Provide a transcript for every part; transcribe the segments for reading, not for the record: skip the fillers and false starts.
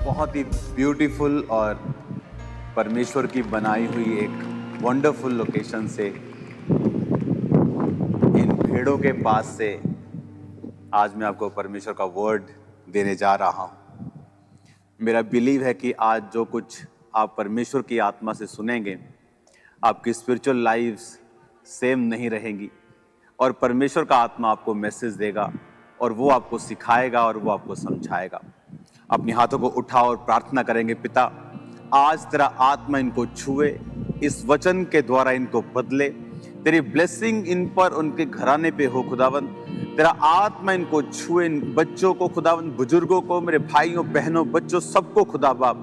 बहुत ही ब्यूटीफुल और परमेश्वर की बनाई हुई एक वंडरफुल लोकेशन से, इन भेड़ों के पास से आज मैं आपको परमेश्वर का वर्ड देने जा रहा हूँ। मेरा बिलीव है कि आज जो कुछ आप परमेश्वर की आत्मा से सुनेंगे, आपकी स्पिरिचुअल लाइफ्स सेम नहीं रहेंगी और परमेश्वर का आत्मा आपको मैसेज देगा और वो आपको सिखाएगा और वो आपको समझाएगा। अपने हाथों को उठाओ और प्रार्थना करेंगे। पिता, आज तेरा आत्मा इनको छुए, इस वचन के द्वारा इनको बदले, तेरी ब्लेसिंग इन पर, उनके घराने पे हो खुदावन। तेरा आत्मा इनको छुए, इन बच्चों को खुदावन, बुजुर्गों को, मेरे भाइयों बहनों बच्चों सबको खुदा बाप,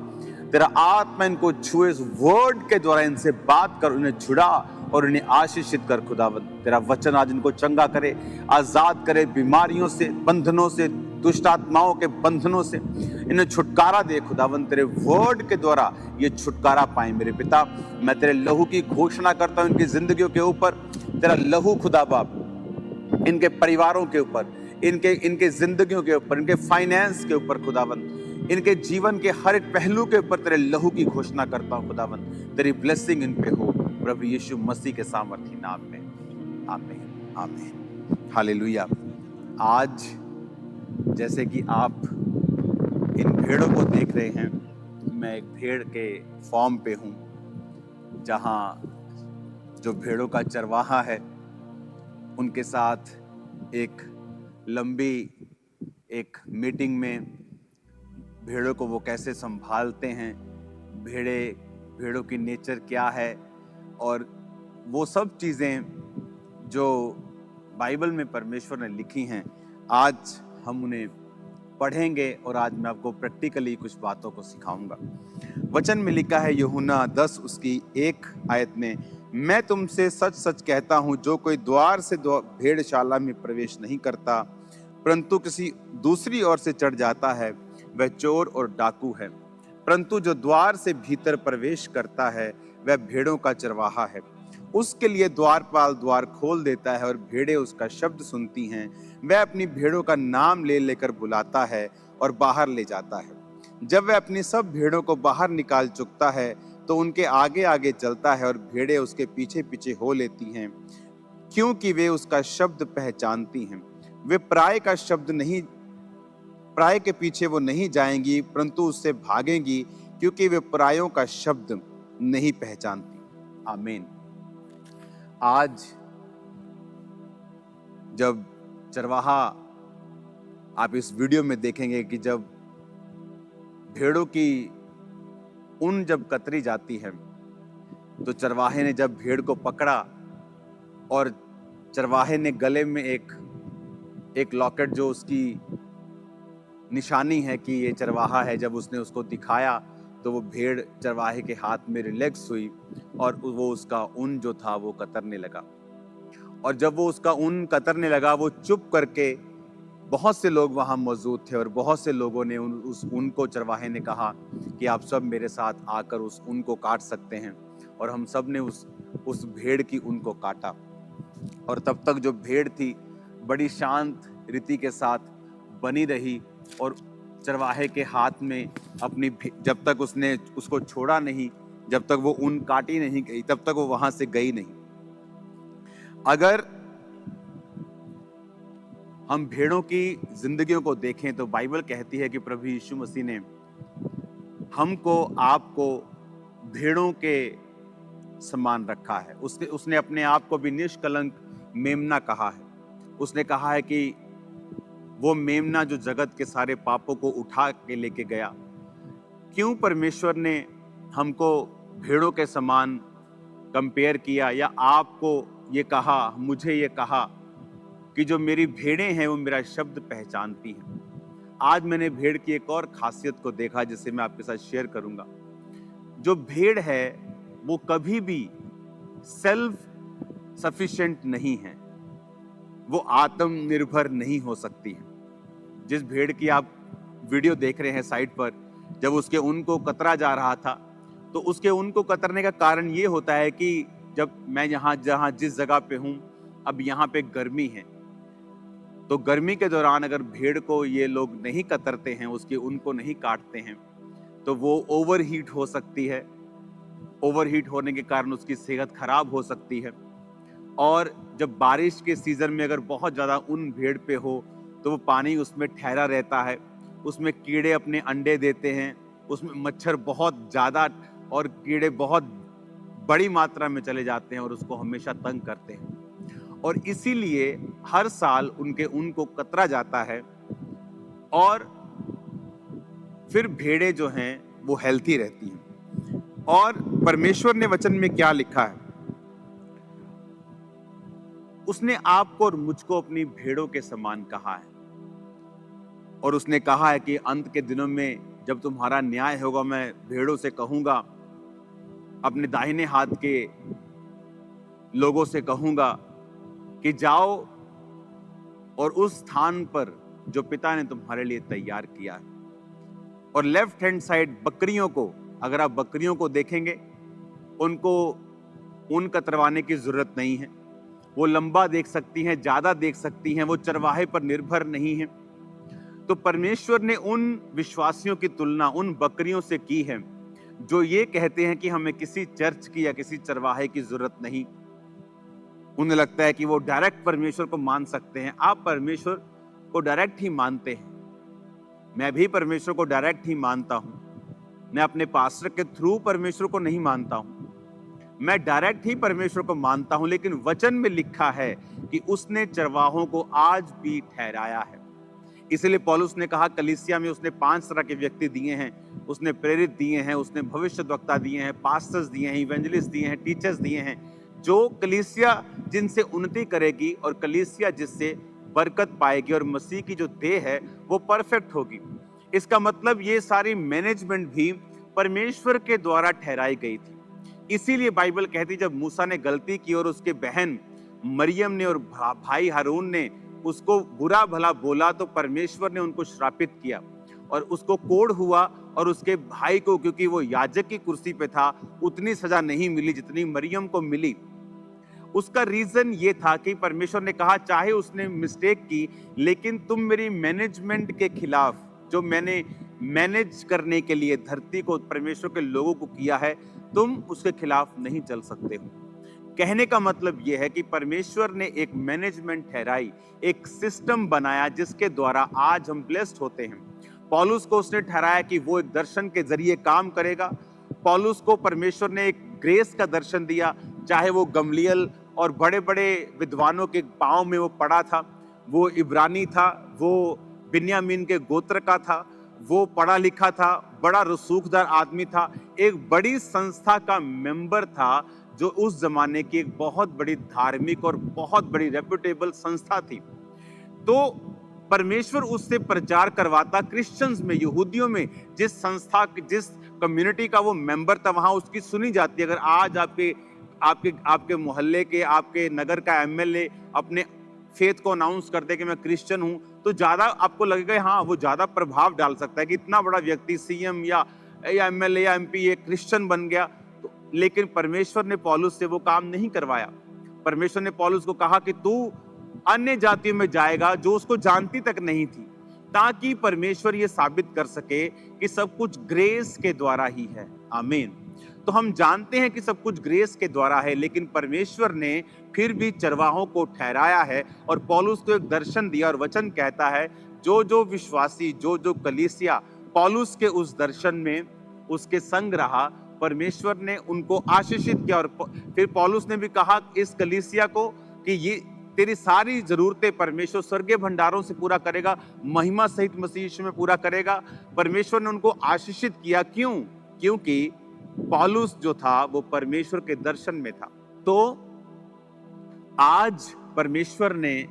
तेरा आत्मा इनको छुए, इस वर्ड के द्वारा इनसे बात कर, उन्हें छुड़ा और उन्हें आशीषित कर खुदावन। तेरा वचन आज इनको चंगा करे, आजाद करे, बीमारियों से, बंधनों से, दुष्ट आत्माओं के बंधनों से इन्हें छुटकारा दे खुदावन। तेरे वर्ड के द्वारा ये छुटकारा पाए मेरे पिता। मैं तेरे लहू की घोषणा करता हूं इनकी जिंदगियों के ऊपर। तेरा लहू खुदा बाप इनके परिवारों के ऊपर, इनके जिंदगियों के ऊपर, इनके फाइनेंस के ऊपर खुदावन, इनके जीवन के हर एक पहलू के ऊपर तेरे लहू की घोषणा करता हूं खुदावन। तेरी ब्लेसिंग इन पे हो प्रभु यीशु मसीह के सामर्थी नाम में, आमीन आमीन हालेलुया। आज जैसे कि आप इन भेड़ों को देख रहे हैं, मैं एक भेड़ के फॉर्म पे हूं, जहां जो भेड़ों का चरवाहा है उनके साथ एक लंबी एक मीटिंग में भेड़ों को वो कैसे संभालते हैं, भेड़ों की नेचर क्या है, और वो सब चीज़ें जो बाइबल में परमेश्वर ने लिखी हैं, आज हम उन्हें पढ़ेंगे और आज मैं आपको प्रैक्टिकली कुछ बातों को सिखाऊंगा। वचन में लिखा है यूहन्ना 10 उसकी 1 आयत में, मैं तुमसे सच सच कहता हूं, जो कोई द्वार से भेड़शाला में प्रवेश नहीं करता परंतु किसी दूसरी ओर से चढ़ जाता है, वह चोर और डाकू है। परंतु जो द्वार से भीतर प्रवेश करता है वह भेड़ों का चरवाहा है। उसके लिए द्वारपाल द्वार खोल देता है और भेड़ें उसका शब्द सुनती हैं। वह अपनी भेड़ों का नाम ले लेकर बुलाता है और बाहर ले जाता है। जब वह अपनी सब भेड़ों को बाहर निकाल चुकता है तो उनके आगे आगे चलता है और भेड़ें उसके पीछे पीछे हो लेती हैं, क्योंकि वे उसका शब्द पहचानती हैं। वे पराये के पीछे वो नहीं जाएंगी परंतु उससे भागेंगी, क्योंकि वे परायों का शब्द नहीं पहचानती। आमीन। आज जब चरवाहा, आप इस वीडियो में देखेंगे कि जब भेड़ों की ऊन जब कतरी जाती है तो चरवाहे ने जब भेड़ को पकड़ा और चरवाहे ने गले में एक लॉकेट, जो उसकी निशानी है कि ये चरवाहा है, जब उसने उसको दिखाया तो वो भेड़ चरवाहे के हाथ में रिलैक्स हुई और वो उसका ऊन जो था वो कतरने लगा। और जब वो उसका ऊन कतरने लगा, वो चुप करके, बहुत से लोग वहां मौजूद थे और बहुत से लोगों ने उस ऊन को, चरवाहे ने कहा कि आप सब मेरे साथ आकर उस ऊन को काट सकते हैं, और हम सब ने उस भेड़ की ऊन को काटा। और तब तक जो भेड़ थी बड़ी शांत रीति के साथ बनी रही और चरवाहे के हाथ में अपनी, जब तक उसने उसको छोड़ा नहीं, जब तक वो ऊन काटी नहीं गई, तब तक वो वहां से गई नहीं। अगर हम भेड़ों की जिंदगियों को देखें तो बाइबल कहती है कि प्रभु यीशु मसीह ने हमको, आपको भेड़ों के समान रखा है। उसने अपने आप को भी निष्कलंक मेमना कहा है। उसने कहा है कि वो मेमना जो जगत के सारे पापों को उठा के लेके गया। क्यों परमेश्वर ने हमको भेड़ों के समान कंपेयर किया, या आपको ये कहा, मुझे ये कहा कि जो मेरी भेड़ें हैं वो मेरा शब्द पहचानती हैं। आज मैंने भेड़ की एक और खासियत को देखा जिसे मैं आपके साथ शेयर करूंगा। जो भेड़ है वो कभी भी सेल्फ सफिशिएंट नहीं है, वो आत्मनिर्भर नहीं हो सकती है। जिस भेड़ की आप वीडियो देख रहे हैं साइड पर, जब उसके ऊन को कतरा जा रहा था तो उसके ऊन को कतरने का कारण ये होता है कि जब मैं जहां जिस जगह पे हूं, अब यहाँ पे गर्मी है, तो गर्मी के दौरान अगर भेड़ को ये लोग नहीं कतरते हैं, उसके ऊन को नहीं काटते हैं, तो वो ओवरहीट हो सकती है। ओवरहीट होने के कारण उसकी सेहत खराब हो सकती है। और जब बारिश के सीजन में अगर बहुत ज़्यादा ऊन भेड़ पे हो तो वो पानी उसमें ठहरा रहता है, उसमें कीड़े अपने अंडे देते हैं, उसमें मच्छर बहुत ज़्यादा और कीड़े बहुत बड़ी मात्रा में चले जाते हैं और उसको हमेशा तंग करते हैं। और इसीलिए हर साल उनके ऊन को कतरा जाता है और फिर भेड़ें जो हैं वो हेल्थी रहती हैं। और परमेश्वर ने वचन में क्या लिखा है? उसने आपको और मुझको अपनी भेड़ों के समान कहा है और उसने कहा है कि अंत के दिनों में जब तुम्हारा न्याय होगा, मैं भेड़ों से कहूंगा, अपने दाहिने हाथ के लोगों से कहूंगा कि जाओ और उस स्थान पर जो पिता ने तुम्हारे लिए तैयार किया है। और लेफ्ट हैंड साइड बकरियों को, अगर आप बकरियों को देखेंगे, उनको ऊन कतरवाने की जरूरत नहीं है। वो लंबा देख सकती हैं, ज्यादा देख सकती हैं, वो चरवाहे पर निर्भर नहीं है। तो परमेश्वर ने उन विश्वासियों की तुलना उन बकरियों से की है जो ये कहते हैं कि हमें किसी चर्च की या किसी चरवाहे की जरूरत नहीं। उन्हें लगता है कि वो डायरेक्ट परमेश्वर को मान सकते हैं। आप परमेश्वर को डायरेक्ट ही मानते हैं, मैं भी परमेश्वर को डायरेक्ट ही मानता हूं। मैं अपने पास्टर के थ्रू परमेश्वर को नहीं मानता हूं, मैं डायरेक्ट ही परमेश्वर को मानता हूं। लेकिन वचन में लिखा है कि उसने चरवाहों को आज भी ठहराया है। इसलिए पौलुस ने कहा कलीसिया में उसने 5 तरह के व्यक्ति दिए हैं। उसने प्रेरित दिए हैं, उसने भविष्यद्वक्ता दिए हैं, पास्टर्स दिए हैं, इवेंजलिस्ट दिए हैं, टीचर्स दिए हैं, जो कलीसिया जिनसे उन्नति करेगी और कलीसिया जिससे बरकत पाएगी और मसीह की जो देह है वो परफेक्ट होगी। इसका मतलब ये सारी मैनेजमेंट भी परमेश्वर के द्वारा ठहराई गई थी। इसीलिए बाइबल कहती जब मूसा ने गलती की और उसके बहन मरियम ने और भाई हारून ने उसको बुरा भला बोला तो परमेश्वर ने उनको श्रापित किया और उसको कोढ़ हुआ। और उसके भाई को, क्योंकि वो याजक की कुर्सी पे था, उतनी सजा नहीं मिली जितनी मरियम को मिली। उसका रीजन ये था कि परमेश्वर ने कहा चाहे उसने मिस्टेक की, लेकिन तुम मेरी मैनेजमेंट के खिलाफ, जो मैंने मैनेज करने के लिए धरती को, परमेश्वर के लोगों को किया है, तुम उसके खिलाफ नहीं चल सकते हो। कहने का मतलब यह है कि परमेश्वर ने एक मैनेजमेंट ठहराई, एक सिस्टम बनाया जिसके द्वारा आज हम ब्लेस्ड होते हैं। पौलुस को उसने ठहराया कि वो एक दर्शन के जरिए काम करेगा। पौलुस को परमेश्वर ने एक ग्रेस का दर्शन दिया, चाहे वो गमलियल और बड़े बड़े विद्वानों के पांव में वो पड़ा था, वो इब्रानी था, वो बिन्यामीन के गोत्र का था, वो पढ़ा लिखा था, बड़ा रसूखदार आदमी था, एक बड़ी संस्था का मेंबर था जो उस जमाने की एक बहुत बड़ी धार्मिक और बहुत बड़ी रेप्यूटेबल संस्था थी। तो परमेश्वर उससे प्रचार करवाता क्रिश्चियंस में, यहूदियों में, जिस संस्था, जिस कम्युनिटी का वो मेंबर था, वहां उसकी सुनी जाती है। अगर आज आपके मोहल्ले के, आपके नगर का एमएलए अपने फेथ को अनाउंस कर दे कि मैं क्रिश्चियन हूं, तो ज्यादा आपको लगेगा हाँ वो ज्यादा प्रभाव डाल सकता है कि इतना बड़ा व्यक्ति सीएम या एमएलए या एमपी ये क्रिश्चियन बन गया। तो लेकिन परमेश्वर ने पौलुस से वो काम नहीं करवाया। परमेश्वर ने पौलुस को कहा कि तू अन्य जातियों में जाएगा जो उसको जानती तक नहीं थी, ताकि परमेश्वर ये साबित कर सके कि सब कुछ ग्रेस के द्वारा ही है। आमीन। तो हम जानते हैं कि सब कुछ ग्रेस के द्वारा है, लेकिन परमेश्वर ने फिर भी चरवाहों को ठहराया है और पौलुस को एक दर्शन दिया। और वचन कहता है जो जो विश्वासी, जो जो कलीसिया पौलुस के उस दर्शन में उसके संग रहा, परमेश्वर ने उनको आशीषित किया। और फिर पौलुस ने भी कहा इस कलीसिया को कि ये तेरी सारी जरूरतें परमेश्वर स्वर्गीय भंडारों से पूरा करेगा, महिमा सहित मसीह यीशु में पूरा करेगा। परमेश्वर ने उनको आशीषित किया। क्यों? क्योंकि पौलुस जो था वो परमेश्वर के दर्शन में था। तो आज परमेश्वर ने,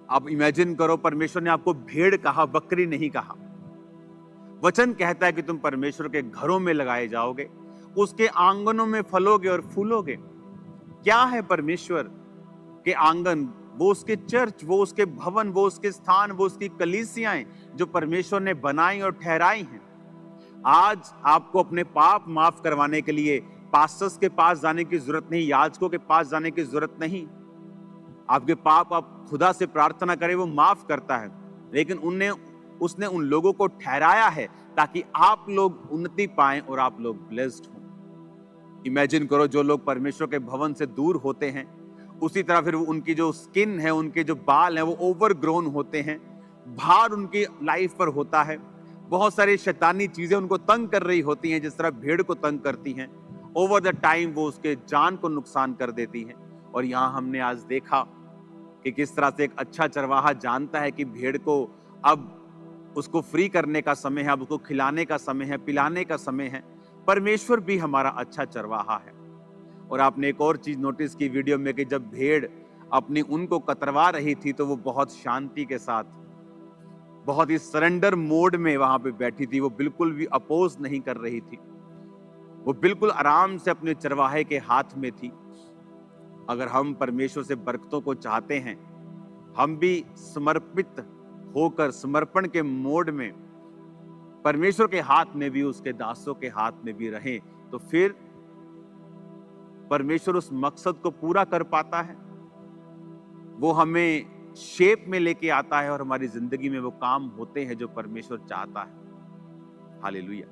आप इमेजिन करो, परमेश्वर ने आपको भेड़ कहा, बकरी नहीं कहा। वचन कहता है कि तुम परमेश्वर के घरों में लगाए जाओगे, उसके आंगनों में फलोगे और फूलोगे। क्या है परमेश्वर के आंगन? वो उसके चर्च, वो उसके भवन, वो उसके स्थान, वो उसकी कलीसियाएं जो परमेश्वर ने बनाई और ठहराई हैं। आज आपको अपने पाप माफ करवाने के लिए पास्टर्स के पास जाने की जरूरत नहीं, याजकों के पास जाने की जरूरत नहीं। आपके पाप आप खुदा से प्रार्थना करें, वो माफ करता है। लेकिन उसने उन लोगों को ठहराया है ताकि आप लोग उन्नति पाएं और आप लोग ब्लेस्ड हों। इमेजिन करो, जो लोग परमेश्वर के भवन से दूर होते हैं, उसी तरह फिर उनकी जो स्किन है, उनके जो बाल हैं, वो ओवरग्रोन होते हैं, भार उनकी लाइफ पर होता है, बहुत सारी शैतानी चीजें उनको तंग कर रही होती हैं, जिस तरह भेड़ को तंग करती हैं। ओवर द टाइम वो उसके जान को नुकसान कर देती हैं। और यहाँ हमने आज देखा कि किस तरह से एक अच्छा चरवाहा जानता है कि भेड़ को अब उसको फ्री करने का समय है, अब उसको खिलाने का समय है, पिलाने का समय है। परमेश्वर भी हमारा अच्छा चरवाहा है। और आपने एक और चीज नोटिस की वीडियो में कि जब भेड़ अपनी ऊन को कतरवा रही थी तो वो बहुत शांति के साथ, बहुत ही सरेंडर मोड में वहां पे बैठी थी। वो बिल्कुल भी अपोज नहीं कर रही थी, वो बिल्कुल आराम से अपने चरवाहे के हाथ में थी। अगर हम परमेश्वर से बरकतों को चाहते हैं, हम भी समर्पित होकर समर्पण के मोड में परमेश्वर के हाथ में भी, उसके दासों के हाथ में भी रहें, तो फिर परमेश्वर उस मकसद को पूरा कर पाता है। वो हमें शेप में लेके आता है और हमारी जिंदगी में वो काम होते हैं जो परमेश्वर चाहता है। हालेलुया।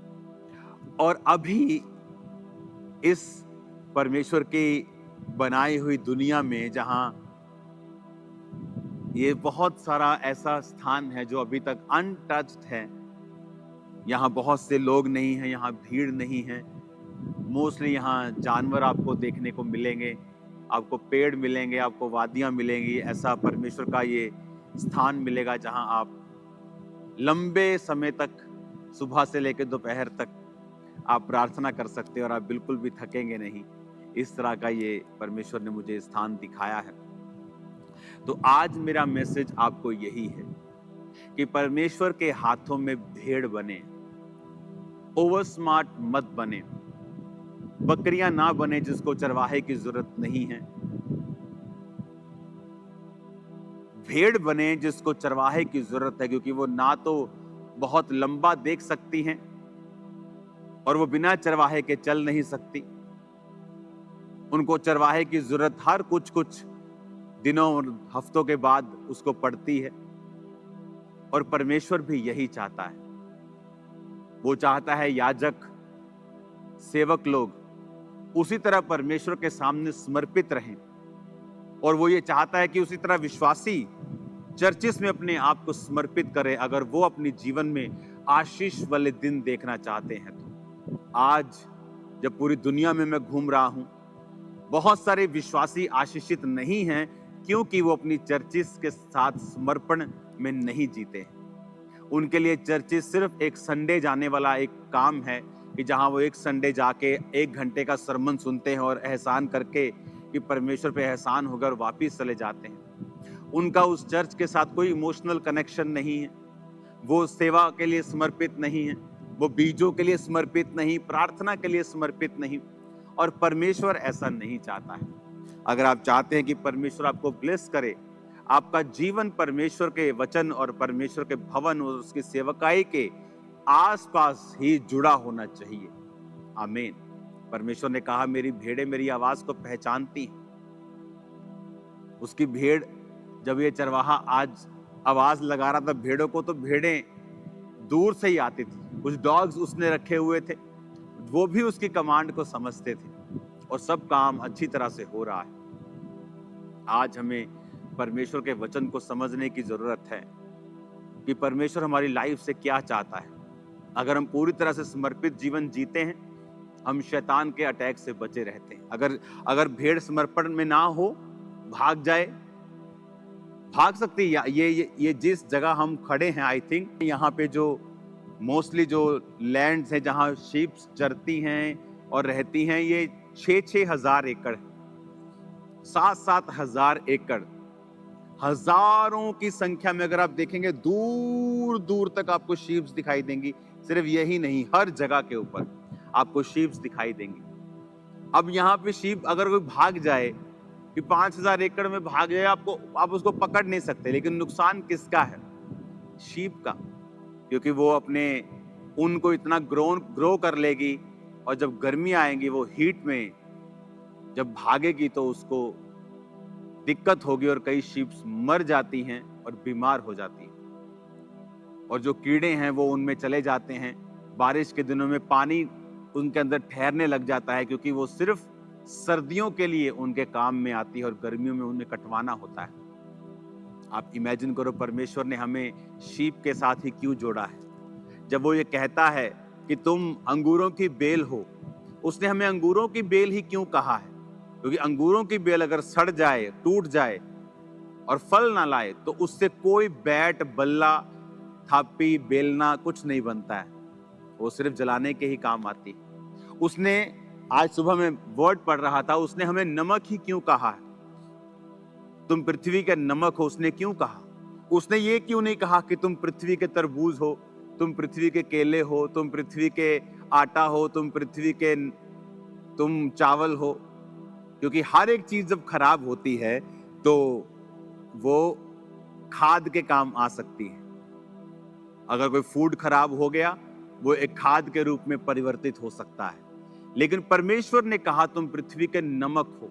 और अभी इस परमेश्वर की बनाई हुई दुनिया में, जहां ये बहुत सारा ऐसा स्थान है जो अभी तक अनटच्ड है, यहाँ बहुत से लोग नहीं हैं, यहाँ भीड़ नहीं है, मोस्टली यहाँ जानवर आपको देखने को मिलेंगे, आपको पेड़ मिलेंगे, आपको वादियां मिलेंगी। ऐसा परमेश्वर का ये स्थान मिलेगा जहां आप लंबे समय तक, सुबह से लेकर दोपहर तक आप प्रार्थना कर सकते हैं और आप बिल्कुल भी थकेंगे नहीं। इस तरह का ये परमेश्वर ने मुझे स्थान दिखाया है। तो आज मेरा मैसेज आपको यही है कि परमेश्वर के हाथों में भेड़ बने, ओवर स्मार्ट मत बने, बकरियां ना बने जिसको चरवाहे की जरूरत नहीं है, भेड़ बने जिसको चरवाहे की जरूरत है, क्योंकि वो ना तो बहुत लंबा देख सकती हैं और वो बिना चरवाहे के चल नहीं सकती। उनको चरवाहे की जरूरत हर कुछ कुछ दिनों और हफ्तों के बाद उसको पड़ती है। और परमेश्वर भी यही चाहता है। वो चाहता है याजक, सेवक लोग उसी तरह परमेश्वर के सामने समर्पित रहें, और वो ये चाहता है कि उसी तरह विश्वासी चर्चिस में अपने आप को समर्पित करें, अगर वो अपने जीवन में आशीष वाले दिन देखना चाहते हैं। तो आज जब पूरी दुनिया में मैं घूम रहा हूं, बहुत सारे विश्वासी आशीषित नहीं हैं, क्योंकि वो अपनी चर्चिस के साथ समर्पण में नहीं जीते हैं। उनके लिए चर्चिस सिर्फ एक संडे जाने वाला एक काम है, कि जहां वो एक संडे जाके 1 घंटे का सरमन सुनते हैं और एहसान करके कि परमेश्वर पे एहसान होकर वापिस चले जाते हैं। उनका उस चर्च के साथ कोई इमोशनल कनेक्शन नहीं है, वो सेवा के लिए समर्पित नहीं है, वो बीजों के लिए समर्पित नहीं, प्रार्थना के लिए समर्पित नहीं। और परमेश्वर ऐसा नहीं चाहता है। अगर आप चाहते हैं कि परमेश्वर आपको ब्लेस करे, आपका जीवन परमेश्वर के वचन और परमेश्वर के भवन और उसकी सेवकाई के आसपास ही जुड़ा होना चाहिए। आमीन। परमेश्वर ने कहा, मेरी भेड़ें मेरी आवाज को पहचानती हैं। उसकी भेड़, जब ये चरवाहा आज आवाज लगा रहा था भेड़ों को, तो भेड़ें दूर से ही आती थी। कुछ डॉग्स उसने रखे हुए थे, वो भी उसकी कमांड को समझते थे, और सब काम अच्छी तरह से हो रहा है। आज हमें परमेश्वर के वचन को समझने की जरूरत है कि परमेश्वर हमारी लाइफ से क्या चाहता है। अगर हम पूरी तरह से समर्पित जीवन जीते हैं, हम शैतान के अटैक से बचे रहते हैं। अगर भेड़ समर्पण में ना हो, भाग जाए, भाग सकती है। ये जिस जगह हम खड़े हैं, आई थिंक यहाँ पे जो मोस्टली जो लैंड्स हैं जहाँ शीप चरती हैं और रहती हैं, ये 6-6 हजार एकड़, 7-7 हजार एकड़, हजारों की संख्या में अगर आप देखेंगे, दूर दूर तक आपको शीप्स दिखाई देंगी। सिर्फ यही नहीं, हर जगह के ऊपर आपको शीप्स दिखाई देंगी। अब यहाँ पे शीप अगर कोई भाग जाए, कि 5000 एकड़ में भाग जाए, आप उसको पकड़ नहीं सकते। लेकिन नुकसान किसका है? शीप का, क्योंकि वो अपने ऊन को इतना ग्रो कर लेगी, और जब गर्मी आएंगी, वो हीट में जब भागेगी तो उसको दिक्कत होगी, और कई शीप्स मर जाती हैं और बीमार हो जाती हैं। और जो कीड़े हैं वो उनमें चले जाते हैं। बारिश के दिनों में पानी उनके अंदर ठहरने लग जाता है, क्योंकि वो सिर्फ सर्दियों के लिए उनके काम में आती है और गर्मियों में उन्हें कटवाना होता है। आप इमेजिन करो, परमेश्वर ने हमें शीप के साथ ही क्यों जोड़ा है। जब वो ये कहता है कि तुम अंगूरों की बेल हो, उसने हमें अंगूरों की बेल ही क्यों कहा है? क्योंकि अंगूरों की बेल अगर सड़ जाए, टूट जाए और फल ना लाए, तो उससे कोई बैट, बल्ला, थापी, बेलना कुछ नहीं बनता है। वो सिर्फ जलाने के ही काम आती है। उसने, आज सुबह में वर्ड पढ़ रहा था, उसने हमें नमक ही क्यों कहा है? तुम पृथ्वी के नमक हो, उसने क्यों कहा? उसने ये क्यों नहीं कहा कि तुम पृथ्वी के तरबूज हो, तुम पृथ्वी के केले हो, तुम पृथ्वी के आटा हो, तुम चावल हो? क्योंकि हर एक चीज जब खराब होती है तो वो खाद के काम आ सकती है। अगर कोई फूड खराब हो गया, वो एक खाद के रूप में परिवर्तित हो सकता है। लेकिन परमेश्वर ने कहा तुम पृथ्वी के नमक हो।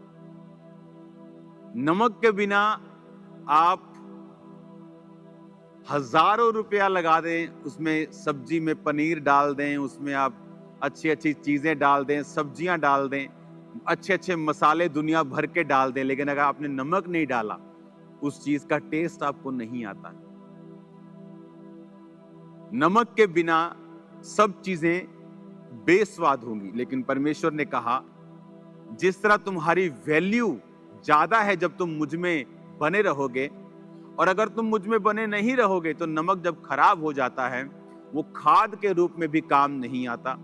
नमक के बिना आप हजारों रुपया लगा दें, उसमें सब्जी में पनीर डाल दें, उसमें आप अच्छी अच्छी चीजें डाल दें, सब्जियां डाल दें, अच्छे अच्छे मसाले दुनिया भर के डाल दें, लेकिन अगर आपने नमक नहीं डाला, उस चीज का टेस्ट आपको नहीं आता। नमक के बिना सब चीजें बेस्वाद होंगी। लेकिन परमेश्वर ने कहा जिस तरह तुम्हारी वैल्यू ज्यादा है जब तुम मुझ में बने रहोगे, और अगर तुम मुझ में बने नहीं रहोगे तो नमक जब खराब हो जाता है वो खाद के रूप में भी काम नहीं आता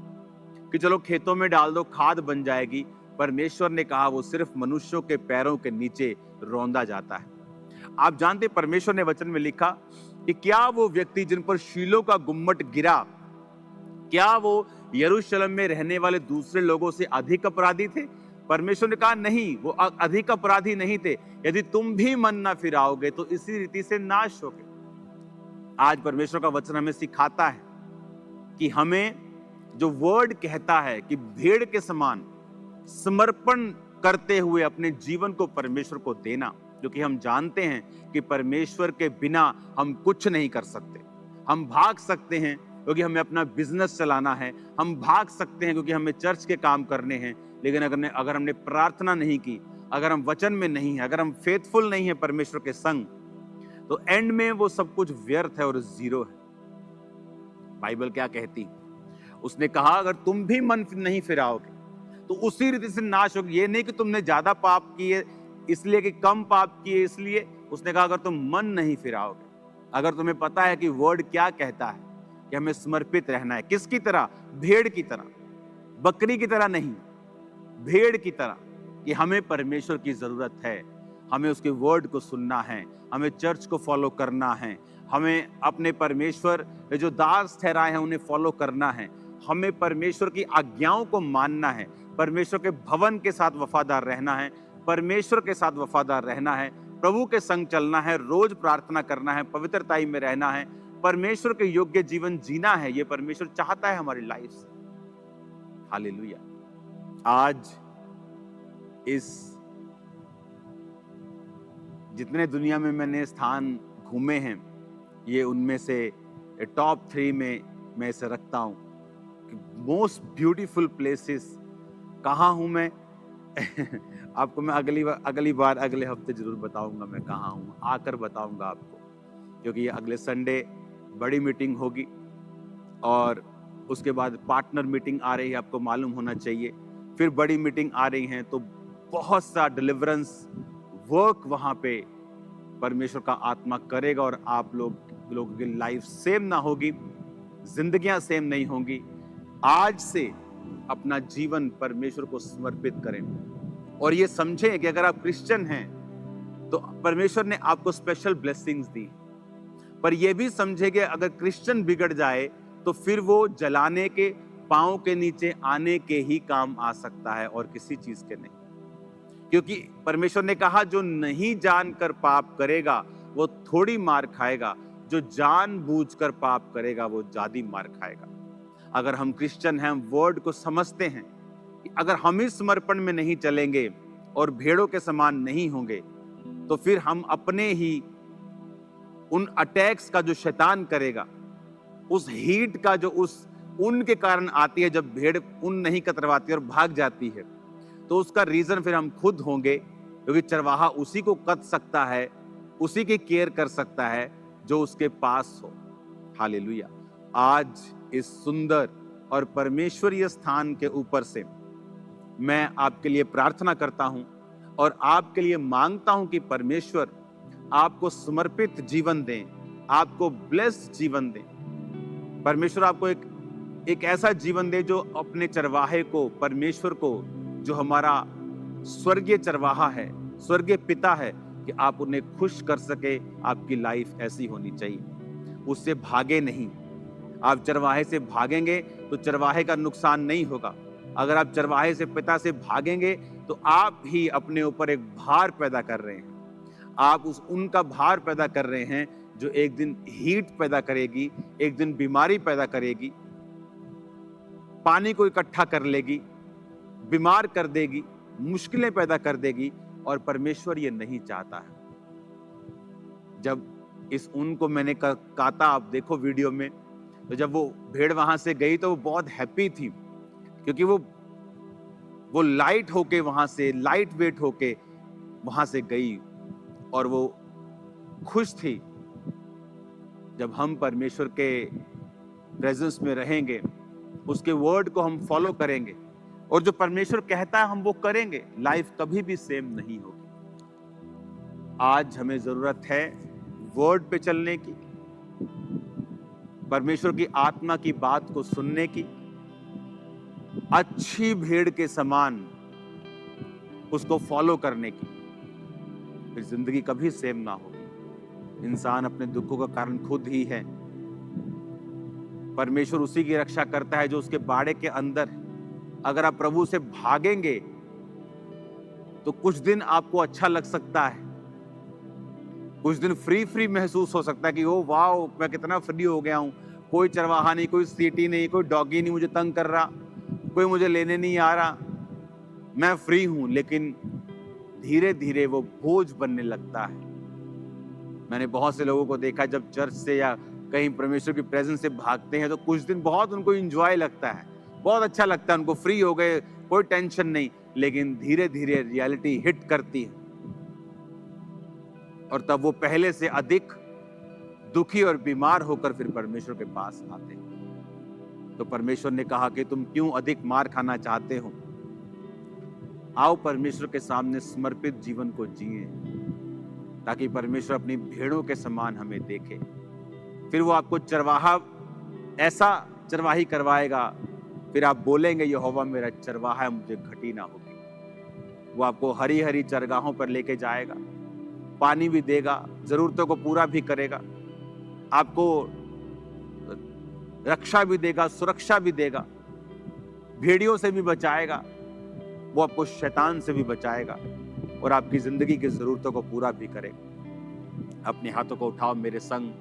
कि चलो खेतों में डाल दो, खाद बन जाएगी। परमेश्वर ने कहा वो सिर्फ मनुष्यों के पैरों के नीचे रौंदा जाता है। आप जानते, परमेश्वर ने वचन में लिखा कि क्या वो व्यक्ति जिन पर शीलो का गुम्मट गिरा, क्या वो यरूशलेम में रहने वाले दूसरे लोगों से अधिक अपराधी थे? परमेश्वर ने कहा नहीं, वो अधिक अपराधी नहीं थे। यदि तुम भी मन ना फिराओगे तो इसी रीति से नाश होगे। आज परमेश्वर का वचन हमें सिखाता है कि हमें जो वर्ड कहता है कि भेड़ के समान समर्पण करते हुए अपने जीवन को परमेश्वर को देना, क्योंकि हम जानते हैं कि परमेश्वर के बिना हम कुछ नहीं कर सकते। हम भाग सकते हैं क्योंकि हमें अपना बिजनेस चलाना है, हम भाग सकते हैं क्योंकि हमें चर्च के काम करने हैं, लेकिन अगर हमने प्रार्थना नहीं की, अगर हम वचन में नहीं है, अगर हम फेथफुल नहीं है परमेश्वर के संग, तो एंड में वो सब कुछ व्यर्थ है और जीरो है। बाइबल क्या कहती? उसने कहा अगर तुम भी मन नहीं फिराओगे तो उसी रीति से नाश होगी। ये नहीं कि तुमने ज्यादा पाप किए इसलिए, कि कम पाप किए इसलिए। उसने कहा अगर तुम मन नहीं फिराओगे, अगर तुम्हें पता है कि वर्ड क्या कहता है कि हमें समर्पित रहना है, किसकी तरह? भेड़ की तरह, बकरी की तरह नहीं, भेड़ की तरह, कि हमें परमेश्वर की जरूरत है, हमें उसके वर्ड को सुनना है, हमें चर्च को फॉलो करना है, हमें अपने परमेश्वर जो दास ठहराए हैं उन्हें फॉलो करना है, हमें परमेश्वर की आज्ञाओं को मानना है, परमेश्वर के भवन के साथ वफादार रहना है, परमेश्वर के साथ वफादार रहना है, प्रभु के संग चलना है, रोज प्रार्थना करना है, पवित्रताई में रहना है, परमेश्वर के योग्य जीवन जीना है। ये परमेश्वर चाहता है हमारी लाइफ से। हालेलुया। आज इस जितने दुनिया में मैंने स्थान घूमे हैं, ये उनमें से टॉप 3 में मैं इसे रखता हूं कि मोस्ट ब्यूटीफुल प्लेसेस कहाँ हूं मैं। आपको मैं अगली बार अगले हफ्ते जरूर बताऊंगा मैं कहाँ हूं, आकर बताऊंगा आपको, क्योंकि ये अगले संडे बड़ी मीटिंग होगी और उसके बाद पार्टनर मीटिंग आ रही है, आपको मालूम होना चाहिए। फिर बड़ी मीटिंग आ रही है, तो बहुत सा डिलीवरेंस वर्क वहां पे परमेश्वर का आत्मा करेगा और आप लोगों की लाइफ सेम ना होगी, जिंदगियां सेम नहीं होंगी। आज से अपना जीवन परमेश्वर को समर्पित करें और ये समझें कि अगर आप क्रिश्चियन हैं तो परमेश्वर ने आपको स्पेशल ब्लेसिंग्स दी, पर यह भी समझे कि अगर क्रिश्चियन बिगड़ जाए तो फिर वो जलाने के, पांव के नीचे आने के ही काम आ सकता है और किसी चीज के नहीं। क्योंकि परमेश्वर ने कहा जो नहीं जानकर पाप करेगा वो थोड़ी मार खाएगा, जो जानबूझकर पाप करेगा वो ज्यादा मार खाएगा। अगर हम क्रिश्चियन हैं, हम वर्ड को समझते हैं कि अगर हम इस समर्पण में नहीं चलेंगे और भेड़ों के समान नहीं होंगे तो फिर हम अपने ही उन अटैक्स का जो शैतान करेगा उस हीट का जो उस ऊन के कारण आती है, जब भेड़ ऊन नहीं कतरवाती और भाग जाती है, तो उसका रीजन फिर हम खुद होंगे, क्योंकि चरवाहा उसी को कत सकता है, उसी की केयर कर सकता है जो उसके पास हो। हालेलुया। आज इस सुंदर और परमेश्वरीय स्थान के ऊपर से मैं आपके लिए प्रार्थना करता हूं और आपके लिए मांगता हूं कि परमेश्वर आपको समर्पित जीवन दें, आपको ब्लेस्ड जीवन दें। परमेश्वर आपको एक ऐसा जीवन दे जो अपने चरवाहे को, परमेश्वर को, जो हमारा स्वर्गीय चरवाहा है, स्वर्गीय पिता है, कि आप उन्हें खुश कर सके। आपकी लाइफ ऐसी होनी चाहिए, उससे भागे नहीं। आप चरवाहे से भागेंगे तो चरवाहे का नुकसान नहीं होगा। अगर आप चरवाहे से, पिता से भागेंगे तो आप ही अपने ऊपर एक भार पैदा कर रहे हैं। आप उनका भार पैदा कर रहे हैं जो एक दिन हीट पैदा करेगी, एक दिन बीमारी पैदा करेगी, पानी को इकट्ठा कर लेगी, बीमार कर देगी, मुश्किलें पैदा कर देगी। और परमेश्वर ये नहीं चाहता है। जब इस ऊन को मैंने काता, आप देखो वीडियो में, तो जब वो भेड़ वहां से गई तो वो बहुत हैप्पी थी, क्योंकि वो लाइट होके वहां से, लाइट वेट होके वहां से गई और वो खुश थी। जब हम परमेश्वर के प्रेजेंस में रहेंगे, उसके वर्ड को हम फॉलो करेंगे और जो परमेश्वर कहता है हम वो करेंगे, लाइफ कभी भी सेम नहीं होगी। आज हमें जरूरत है वर्ड पे चलने की, परमेश्वर की आत्मा की बात को सुनने की, अच्छी भेड़ के समान उसको फॉलो करने की। फिर जिंदगी कभी सेम ना होगी। इंसान अपने दुखों का कारण खुद ही है। परमेश्वर उसी की रक्षा करता है जो उसके बाड़े के अंदर है। अगर आप प्रभु से भागेंगे तो कुछ दिन आपको अच्छा लग सकता है, कुछ दिन फ्री महसूस हो सकता है कि ओ वाह, मैं कितना फ्री हो गया हूं, कोई चरवाहा नहीं, कोई सीटी नहीं, कोई डॉगी नहीं मुझे तंग कर रहा, कोई मुझे लेने नहीं आ रहा, मैं फ्री हूं। लेकिन धीरे धीरे वो बोझ बनने लगता है। मैंने बहुत से लोगों को देखा, जब चर्च से या कहीं परमेश्वर की प्रेजेंस से भागते हैं तो कुछ दिन बहुत उनको एंजॉय लगता है, बहुत अच्छा लगता है, उनको फ्री हो गए, कोई टेंशन नहीं। लेकिन धीरे धीरे रियलिटी हिट करती है और तब वो पहले से अधिक दुखी और बीमार होकर फिर परमेश्वर के पास आते हैं। तो परमेश्वर ने कहा कि तुम क्यों अधिक मार खाना चाहते हो, आओ परमेश्वर के सामने समर्पित जीवन को जिए, ताकि परमेश्वर अपनी भेड़ों के समान हमें देखे। फिर वो आपको चरवाहा, ऐसा चरवाही करवाएगा, फिर आप बोलेंगे यहोवा मेरा चरवाहा है, मुझे घटी ना होगी। वो आपको हरी हरी चरगाहों पर लेके जाएगा, पानी भी देगा, जरूरतों को पूरा भी करेगा, आपको रक्षा भी देगा, सुरक्षा भी देगा, भेड़ियों से भी बचाएगा, वो आपको शैतान से भी बचाएगा और आपकी जिंदगी की जरूरतों को पूरा भी करेगा। अपने हाथों को उठाओ मेरे संग,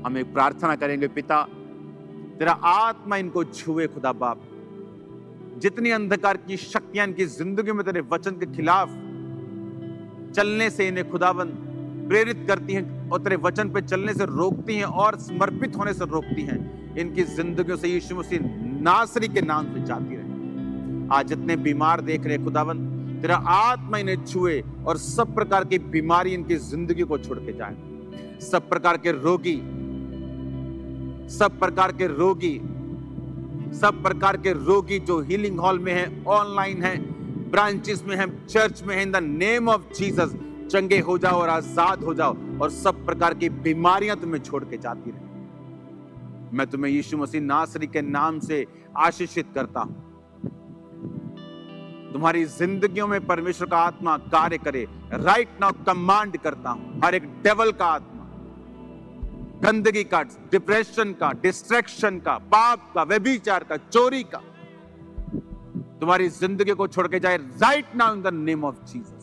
हम एक प्रार्थना करेंगे। पिता, तेरा आत्मा इनको छुए खुदा बाप। जितनी अंधकार की शक्तियां इनकी जिंदगी में तेरे वचन के खिलाफ चलने से इन्हें खुदाबंद प्रेरित करती हैं और तेरे वचन पे चलने से रोकती हैं और समर्पित होने से रोकती हैं, इनकी जिंदगियों से यीशु मसीह नासरी के नाम से जाती रहे। आज जितने बीमार देख रहे खुदाबंद, तेरा आत्मा इन्हें छुए और सब प्रकार की बीमारी इनकी जिंदगी को छोड़ के जाए। सब प्रकार के रोगी, सब प्रकार के रोगी, सब प्रकार के रोगी जो हीलिंग हॉल में है, ऑनलाइन है, ब्रांचेस में है, चर्च में है, in the name of Jesus चंगे हो जाओ और आजाद हो जाओ और सब प्रकार की बीमारियां तुम्हें छोड़ के जाती रहे। मैं तुम्हें यीशु मसीह नासरी के नाम से आशीषित करता हूं। तुम्हारी जिंदगियों में परमेश्वर का आत्मा कार्य करे। राइट नाउ कमांड करता हूं, हर एक डेविल का आत्मा, गंदगी का, डिप्रेशन का, डिस्ट्रैक्शन का, पाप का, व्यभिचार का, चोरी का, तुम्हारी जिंदगी को छोड़ के जाए right now in the name of Jesus.